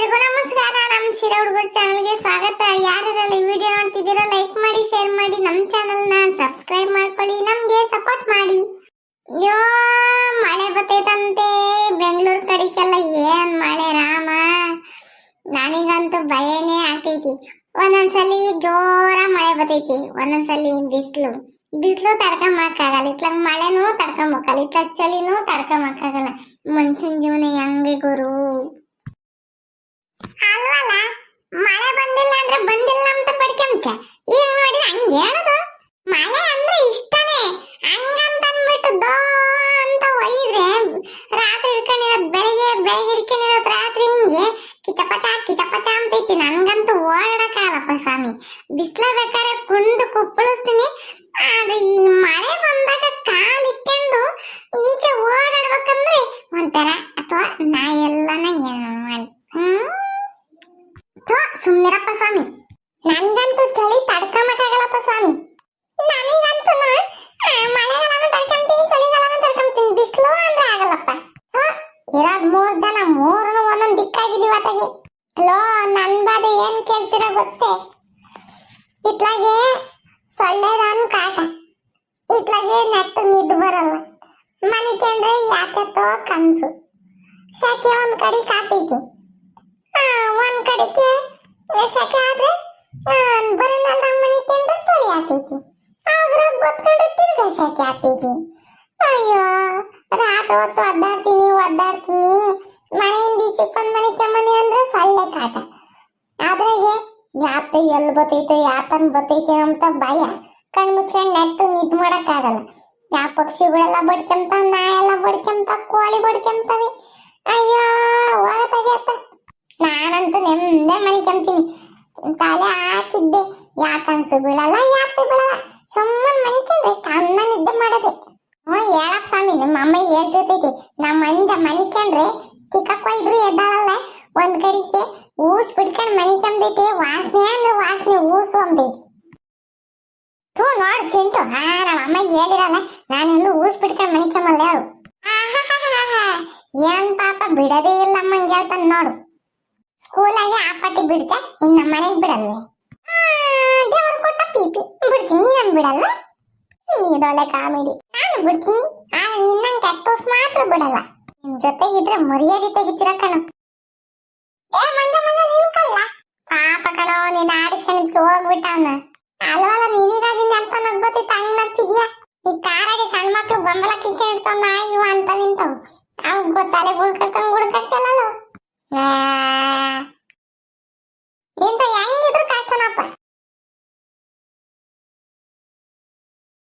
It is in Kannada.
ಎಲ್ರಿಗೂ ನಮಸ್ಕಾರ. ನಮ್ಮ ಶಿರಾ ಹುಡುಗರ ಚಾನಲ್ಗೆ ಸ್ವಾಗತ. ಯಾರೆಲ್ಲ ಈ ವಿಡಿಯೋ ನೋಡ್ತಿದ್ದೀರಾ ಲೈಕ್ ಮಾಡಿ, ಶೇರ್ ಮಾಡಿ, ನಮ್ಮ ಚಾನಲ್ನ ಸಬ್ಸ್ಕ್ರೈಬ್ ಮಾಡ್ಕೊಳ್ಳಿ, ನಮಗೆ ಸಪೋರ್ಟ್ ಮಾಡಿ. ಯೋ ಮಳೆ ಬರ್ತೈತಂತೆ ಬೆಂಗಳೂರು ಕಡೆಗೆಲ್ಲ. ಏನ್ ಮಳೆ ರಾಮ, ನನಗಂತೂ ಭಯನೇ ಆಗ್ತೈತಿ. ಒಂದೊಂದ್ಸಲಿ ಜೋರ ಮಳೆ ಬರ್ತೈತಿ, ಒಂದೊಂದ್ಸಲಿ ಬಿಸಿಲು ತಡ್ಕೊಂಬಕ್ಕಾಗಲ್ಲ. ಇತ್ಲಾಗ ಮಳೆನೂ ತಡ್ಕೊಂಬಕ್ಕಲ್ಲ, ಇತ್ಲಾಗ ಚಳಿನೂ ತಡ್ಕೊಂಬಕ್ಕಾಗಲ್ಲ. ಮನುಷ್ಯನ ಜೀವನ ಹೆಂಗೆ ಗುರು ಅಲ್ವಲ್ಲ. ಮಳೆ ಬಂದಿಲ್ಲ ಅಂದ್ರೆ ಬಂದಿಲ್ಲ ಅಂತ ಪಡ್ಕೊಂಬ. ಈಗ ನೋಡಿ ಹಂಗೆ ಹೇಳೋದು, ಮಳೆ ಅಂದ್ರೆ ಇಷ್ಟನೇ ಹಂಗಂತ ಅಂದ್ಬಿಟ್ಟು ದೋ ಅಂತ ಒಯ್ದ್ರೆ ರಾತ್ರಿ ಇಟ್ಕೊಂಡಿರೋದು ಬೆಳಿಗ್ಗೆ ಇಟ್ಕೊಂಡಿರೋದು ರಾತ್ರಿ ಹಿಂಗೆ ಕಿಚಪಚ ಅಂತೈತಿ. ನನ್ಗಂತೂ ಓಡಾಡಕ್ಕಾಗಲ್ಲಪ್ಪ ಸ್ವಾಮಿ. ಬಿಸ್ಲ ಬೇಕಾದ್ರೆ ಕುಂದು ಕುಪ್ಪಳಿಸ್ತೀನಿ. ಅದು ಈ ಮಳೆ ಬಂದಾಗ ಕಾಲಿಟ್ಕೊಂಡು ಈಚೆ ಓಡಾಡ್ಬೇಕಂದ್ರೆ ಒಂಥರ, ಅಥವಾ ನಾ ಎಲ್ಲನ ಸುಮ್ನಿರಪ್ಪ ಸ್ವಾಮಿ. ನನ್ಗಂತೂ ಚಳಿ ತಡ್ಕೊಂಬಕ್ಕಾಗಲ್ಲಪ್ಪ ಸ್ವಾಮಿ. ನನಗಂತೂ ಮಳೆಗಾಲನ ತಡ್ಕೊಂತೀನಿ, ಚಳಿಗಾಲನ ತಡ್ಕೊಂತೀನಿ, ಬಿಸಿಲು ಅಂದ್ರೆ ಆಗಲ್ಲಪ್ಪ. ಇರೋದ್ 3 ಜನ, 3 ಒಂದೊಂದ್ ದಿಕ್ಕಾಗಿದೀವಿ ಆತಗೆ. ಲೋ ನನ್ ಬಾಧೆ ಏನ್ ಕೇಳ್ತೀರ ಗೊತ್ತೇ? ಇತ್ಲಾಗೆ ಸೊಳ್ಳೆದಾನು ಕಾಟ, ಇತ್ಲಾಗೆ ನೆಟ್ಟು ನಿದ್ದು ಬರಲ್ಲ. ಮನಿಕೊಂಡ್ರೆ ಯಾಕತ್ತೋ ಕನ್ಸು. ಶೆಕೆ ಒಂದ್ ಕಡೆ ಕಾತೈತಿ, ಒಂದ್ ಕಡೆಗೆ ಶೆಕೆ ಆದ್ರೆ ಬರನಲ್ದಂಗ ಮನಿಕೊಂಡ್ರೆ ಚಳಿ ಆಗ್ತೈತಿ. ಆದ್ರೆ ಬತ್ಕೊಂಡ್ರೆ ತಿರ್ಗಾ ಶೆಕೆ ಆಗ್ತೈತಿ. ಅಯ್ಯೋ ರಾತ್ರಿ ಹೊತ್ತು ಒದ್ದಾಡ್ತೀನಿ ಮನೆಯಿಂದ ಈಚೆಗೆ ಬಂದ್ ಮನೆ ಅಂದ್ರೆ ಸೊಳ್ಳೆ ಕಾಟ. ಅದ್ರಾಗೆ ಯಾತ ಎಲ್ಲಿ ಬತ್ತೈತೆ ಯಾತನ್ ಬತ್ತೈತೆ ಅಂತ ಭಯ. ಕಣ್ ಮುಚ್ಕೊಂಡ್ ನೆಟ್ಟು ನಿದ್ ಮಾಡಕ್ಕಾಗಲ್ಲ. ಯಾವ ಪಕ್ಷಿಗಳೆಲ್ಲ ಬಡ್ಕೊಂತಾವ, ನಾಯೆಲ್ಲ ಬಡ್ಕೊಂತಾವ, ಕೋಳಿ ಬಡ್ಕೊಂತಾವೆ. ಅಯ್ಯೋ ಹೋಗತ್ತಾಗತ್ತ. ನಾನಂತೂ ನೆಮ್ಮದಿ ಮನಿಕೊಂತೀನಿ. ತಲೆ ಹಾಕಿದ್ದೆ ಯಾಕನ್ಸು ಬೀಳಲ್ಲ, ಯಾಕೆ ಬೀಳಲ್ಲ. ಸುಮ್ಮನೆ ಮನಿಕೊಂಡ್ರೆ ಚಂದ ನಿದ್ದೆ ಮಾಡೋದೆ. ಹೇಳಪ್ಪ ಸ್ವಾಮಿ, ನಮ್ಮ ಅಮ್ಮ ಹೇಳ್ತಿರ್ತೈತಿ, ನಮ್ಮ ಅಂಜ ಮನಿಕೊಂಡ್ರೆ ತಿಕ್ಕಕ್ಕೊಯ್ದ್ರು ಎದ್ದಾಳಲ್ಲ. ಒಂದ್ ಕಡೆಗೆ ಊಸ್ ಬಿಡ್ಕೊಂಡ್ ಮನಿಕೊಂಡೈತಿ. ವಾಸನೆ ಅಂದ್ರೆ ವಾಸನೆ ಊಸು ಅಂತೈತಿ. ನೋಡು ಚಿಂಟು, ನಮ್ಮ ಅಮ್ಮ ಹೇಳಿರಲ್ಲ, ನಾನೆಲ್ಲೂ ಊಸ್ ಬಿಡ್ಕೊಂಡ್ ಮನಿಕೊಂಬಲ್ಲ ಹೇಳು. ಏನ್ ಪಾಪ ಬಿಡದೇ ಇಲ್ಲ ಅಮ್ಮಂಗೆ ಹೇಳ್ತಾನೆ ನೋಡು. ಸ್ಕೂಲಾಗೆ ಆ ಪಟ್ಟಿ ಬಿಡ್ತ, ಇನ್ನು ನಮ್ಮ ಮನೆಗೆ ಬಿಡಲ್ವೇ? ದೇವರು ಕೊಟ್ಟ ಪೀಪಿ ಬಿಡ್ತೀನಿ, ನೀನು ಬಿಡಲ್ಲ. ಇದೊಳ್ಳೆ ಕಾಮಿಡಿ. ನಾನು ಬಿಡ್ತೀನಿ, ಆದ್ರೆ ನಿನ್ನಂಗೆ ಕೆಟ್ಟೋಸ್ ಮಾತ್ರ ಬಿಡಲ್ಲ. ನಿಮ್ ಜೊತೆಗಿದ್ರೆ ಮರ್ಯಾದೆ ತೆಗಿತೀರ ಕಣೋ. ಏ ಮಂಗ ನಿನ್ಕಲ್ಲ ಪಾಪ ಕಣೋ, ನೀನ್ ಆಡಿಸ್ಕೊಂಡಿದ್ಕೆ ಹೋಗ್ಬಿಟ್ಟ ಅವನ. ಅಲ್ವಲ್ಲ ನಿನಗಾಗಿ ನೆನಪ ನಗ್ಬತ್ತೈತೆ, ಹಂಗ್ ನಗ್ತಿದ್ಯಾ? ಈ ಕಾರಾಗೆ ಸಣ್ಣ ಮಕ್ಳು ಗೊಂಬಲ ಕಿಕ್ಕಿಡ್ತಾವ, ನಾ ಇವ ಅಂತವಿಂತವ್. ಅವ್ ಗೊತ್ತಾಳೆ ಗುಡ್ಕಂಡ್ ಗುಡ್ಕಚ್ಚಲ್ಲ.